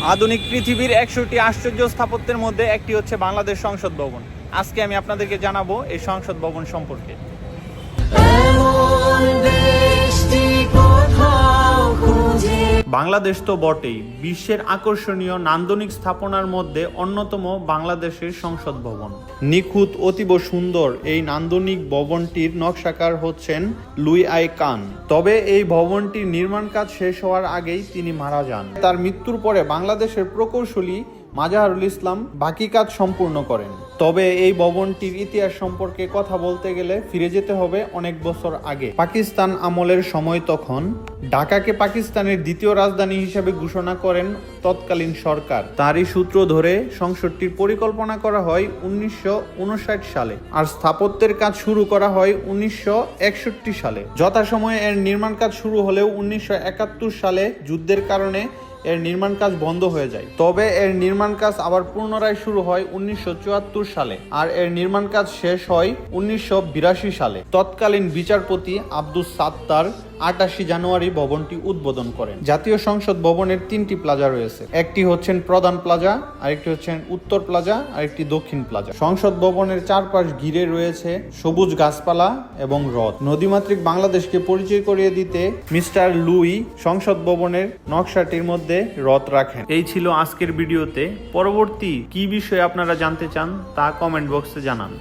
আধুনিক পৃথিবীর ১০০টি আশ্চর্য স্থাপত্যের মধ্যে একটি হচ্ছে বাংলাদেশ সংসদ ভবন। আজকে আমি আপনাদেরকে জানাবো এই সংসদ ভবন সম্পর্কে। বাংলাদেশ তো বটেই, বিশ্বের আকর্ষণীয় নান্দনিক স্থাপনার মধ্যে অন্যতম বাংলাদেশের সংসদ ভবন। নিখুঁত, অতীব সুন্দর এই নান্দনিক ভবনটির নকশাকার হচ্ছেন লুই আই কান। তবে এই ভবনটির নির্মাণ কাজ শেষ হওয়ার আগেই তিনি মারা যান। তার মৃত্যুর পরে বাংলাদেশের প্রকৌশলী মাজাহারুল ইসলাম বাকি কাজ সম্পূর্ণ করেন। তবে এই ভবনটির ইতিহাস সম্পর্কে কথা বলতে গেলে ফিরে যেতে হবে অনেক বছর আগে। পাকিস্তান আমলের সময় তখন ঢাকাকে পাকিস্তানের দ্বিতীয় রাজধানী হিসেবে ঘোষণা করেন তৎকালীন সরকার। তারই সূত্র ধরে সংসদটির পরিকল্পনা করা হয় 1959 সালে, আর স্থাপত্যের কাজ শুরু করা হয় 1961 সালে। যথাসময়ে এর নির্মাণ কাজ শুরু হলেও 1971 সালে যুদ্ধের কারণে এর নির্মাণ কাজ বন্ধ হয়ে যায়। তবে এর নির্মাণ কাজ আবার পুনরায় শুরু হয় 1974 সালে, আর এর নির্মাণ কাজ শেষ হয় 1982 সালে। তৎকালীন বিচারপতি আব্দুস সাত্তার 28 জানুয়ারি ভবনটি উদ্বোধন করেন। জাতীয় সংসদ ভবনের 3টি প্লাজা রয়েছে। একটি হচ্ছেন প্রধান প্লাজা, আরেকটি হচ্ছেন উত্তর প্লাজা, আরেকটি দক্ষিণ প্লাজা। সংসদ ভবনের চারপাশ ঘিরে রয়েছে সবুজ গাছপালা এবং হ্রদ। নদীমাতৃক বাংলাদেশকে পরিচয় করিয়ে দিতে মিস্টার লুই সংসদ ভবনের নকশাটির মধ্যে হ্রদ রাখেন। এই ছিল আজকের ভিডিওতে। পরবর্তী কি বিষয়ে আপনারা জানতে চান তা কমেন্ট বক্সে জানান।